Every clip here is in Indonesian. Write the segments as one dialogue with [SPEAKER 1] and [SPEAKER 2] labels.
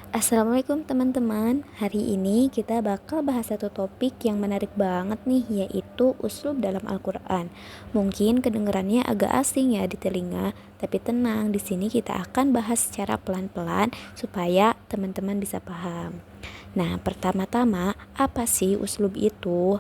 [SPEAKER 1] Assalamualaikum teman-teman. Hari ini kita bakal bahas satu topik yang menarik banget nih, yaitu uslub dalam Al-Qur'an. Mungkin kedengarannya agak asing ya di telinga, tapi tenang, di sini kita akan bahas secara pelan-pelan supaya teman-teman bisa paham. Nah, pertama-tama, apa sih uslub itu?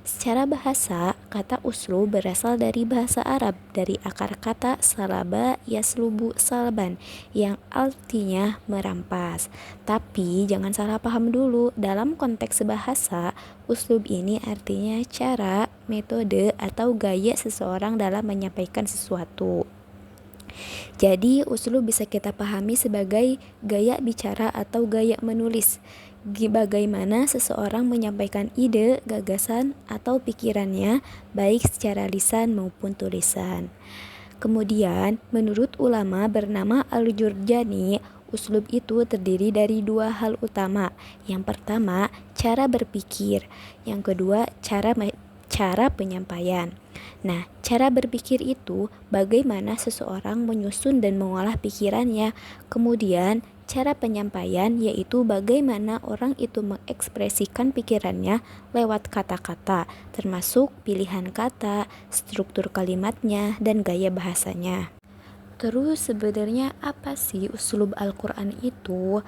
[SPEAKER 1] Secara bahasa, kata uslub berasal dari bahasa Arab, dari akar kata salaba yaslubu salban, yang artinya merampas. Tapi jangan salah paham dulu, dalam konteks bahasa, uslub ini artinya cara, metode, atau gaya seseorang dalam menyampaikan sesuatu. Jadi, uslub bisa kita pahami sebagai gaya bicara atau gaya menulis. Bagaimana seseorang menyampaikan ide, gagasan, atau pikirannya, baik secara lisan maupun tulisan. Kemudian, menurut ulama bernama Al-Jurjani, uslub itu terdiri dari dua hal utama. Yang pertama, cara berpikir. Yang kedua, cara penyampaian. Nah, cara berpikir itu bagaimana seseorang menyusun dan mengolah pikirannya. Kemudian, cara penyampaian yaitu bagaimana orang itu mengekspresikan pikirannya lewat kata-kata, termasuk pilihan kata, struktur kalimatnya, dan gaya bahasanya. Terus sebenarnya apa sih uslub Al-Quran itu?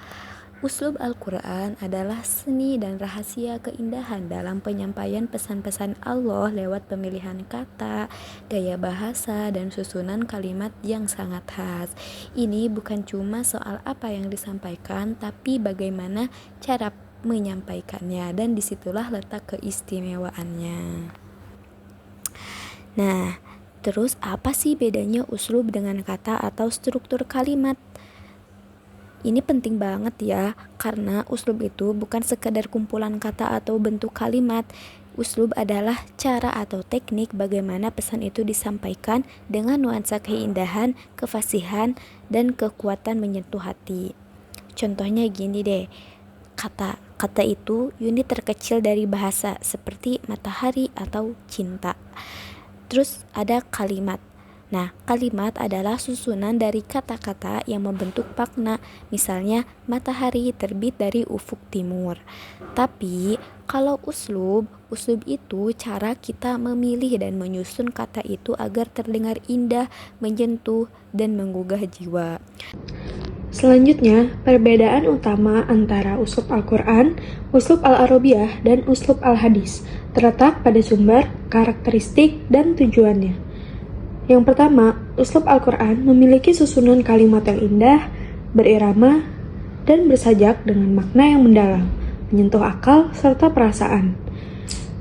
[SPEAKER 1] Uslub Al-Quran adalah seni dan rahasia keindahan dalam penyampaian pesan-pesan Allah lewat pemilihan kata, gaya bahasa, dan susunan kalimat yang sangat khas. Ini bukan cuma soal apa yang disampaikan, tapi bagaimana cara menyampaikannya, dan disitulah letak keistimewaannya. Nah, terus apa sih bedanya uslub dengan kata atau struktur kalimat? Ini penting banget ya, karena uslub itu bukan sekadar kumpulan kata atau bentuk kalimat. Uslub adalah cara atau teknik bagaimana pesan itu disampaikan dengan nuansa keindahan, kefasihan, dan kekuatan menyentuh hati. Contohnya gini deh, kata itu unit terkecil dari bahasa seperti matahari atau cinta. Terus ada kalimat. Nah, kalimat adalah susunan dari kata-kata yang membentuk makna. Misalnya, matahari terbit dari ufuk timur. Tapi, kalau uslub itu cara kita memilih dan menyusun kata itu agar terdengar indah, menyentuh, dan menggugah jiwa.
[SPEAKER 2] Selanjutnya, perbedaan utama antara uslub Al-Quran, uslub Al-Arabiyah, dan uslub Al-Hadis terletak pada sumber, karakteristik, dan tujuannya. Yang pertama, uslub Al-Quran memiliki susunan kalimat yang indah, berirama, dan bersajak dengan makna yang mendalam, menyentuh akal serta perasaan.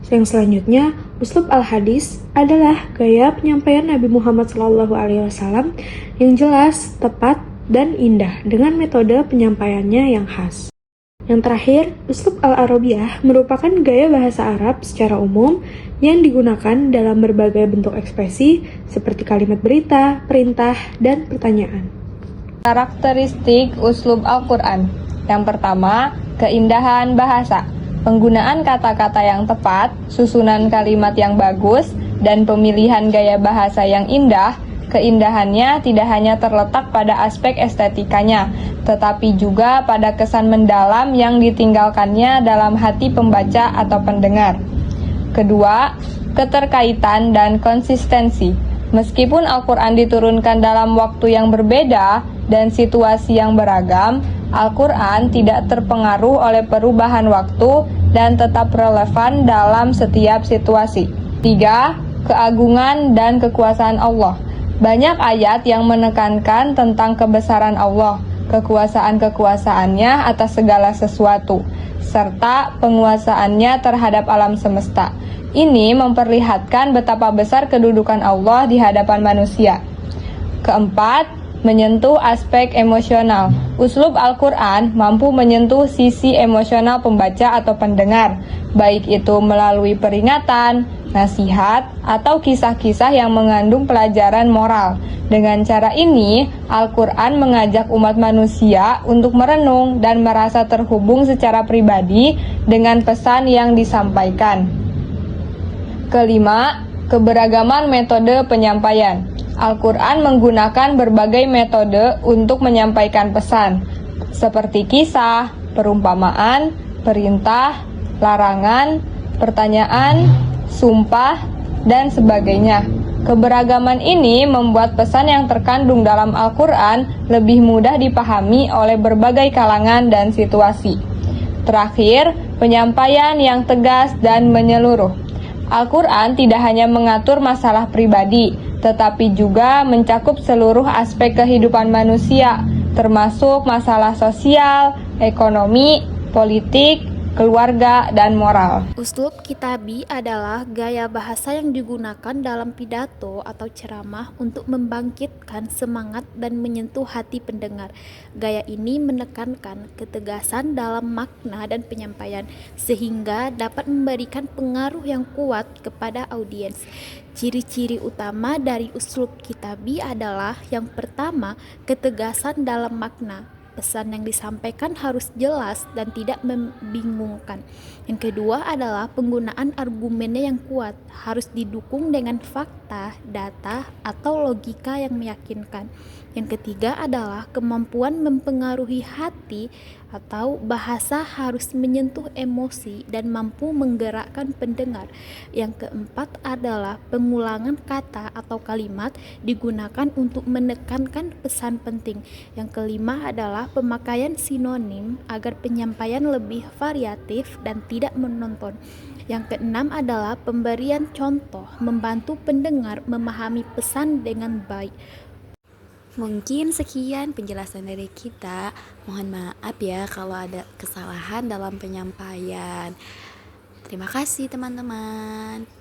[SPEAKER 2] Yang selanjutnya, uslub Al-Hadis adalah gaya penyampaian Nabi Muhammad SAW yang jelas, tepat, dan indah dengan metode penyampaiannya yang khas. Yang terakhir, uslub Al-Arabiyah merupakan gaya bahasa Arab secara umum yang digunakan dalam berbagai bentuk ekspresi seperti kalimat berita, perintah, dan pertanyaan.
[SPEAKER 3] Karakteristik uslub Al-Quran. Yang pertama, keindahan bahasa. Penggunaan kata-kata yang tepat, susunan kalimat yang bagus, dan pemilihan gaya bahasa yang indah. Keindahannya tidak hanya terletak pada aspek estetikanya, tetapi juga pada kesan mendalam yang ditinggalkannya dalam hati pembaca atau pendengar. Kedua, keterkaitan dan konsistensi. Meskipun Al-Quran diturunkan dalam waktu yang berbeda dan situasi yang beragam, Al-Quran tidak terpengaruh oleh perubahan waktu dan tetap relevan dalam setiap situasi. Tiga, keagungan dan kekuasaan Allah. Banyak ayat yang menekankan tentang kebesaran Allah, kekuasaan-kekuasaannya atas segala sesuatu, serta penguasaannya terhadap alam semesta. Ini memperlihatkan betapa besar kedudukan Allah di hadapan manusia. Keempat, menyentuh aspek emosional. Uslub Al-Quran mampu menyentuh sisi emosional pembaca atau pendengar, baik itu melalui peringatan, nasihat, atau kisah-kisah yang mengandung pelajaran moral. Dengan cara ini, Al-Quran mengajak umat manusia untuk merenung dan merasa terhubung secara pribadi dengan pesan yang disampaikan. Kelima, keberagaman metode penyampaian. Al-Quran menggunakan berbagai metode untuk menyampaikan pesan. seperti kisah, perumpamaan, perintah, larangan, pertanyaan, sumpah, dan sebagainya. Keberagaman ini membuat pesan yang terkandung dalam Al-Quran lebih mudah dipahami oleh berbagai kalangan dan situasi. Terakhir, penyampaian yang tegas dan menyeluruh. Al-Quran tidak hanya mengatur masalah pribadi, tetapi juga mencakup seluruh aspek kehidupan manusia, termasuk masalah sosial, ekonomi, politik, keluarga, dan moral.
[SPEAKER 1] Uslub kitabi adalah gaya bahasa yang digunakan dalam pidato atau ceramah untuk membangkitkan semangat dan menyentuh hati pendengar. Gaya ini menekankan ketegasan dalam makna dan penyampaian, sehingga dapat memberikan pengaruh yang kuat kepada audiens. Ciri-ciri utama dari uslub kitabi adalah yang pertama, ketegasan dalam makna. Pesan yang disampaikan harus jelas dan tidak membingungkan. Yang kedua adalah penggunaan argumennya yang kuat, harus didukung dengan fakta, data, atau logika yang meyakinkan. Yang ketiga adalah kemampuan mempengaruhi hati atau bahasa harus menyentuh emosi dan mampu menggerakkan pendengar. Yang keempat adalah pengulangan kata atau kalimat digunakan untuk menekankan pesan penting. Yang kelima adalah pemakaian sinonim agar penyampaian lebih variatif dan tidak menonton. Yang keenam adalah pemberian contoh, membantu pendengar memahami pesan dengan baik. Mungkin sekian penjelasan dari kita. Mohon maaf ya kalau ada kesalahan dalam penyampaian. Terima kasih teman-teman.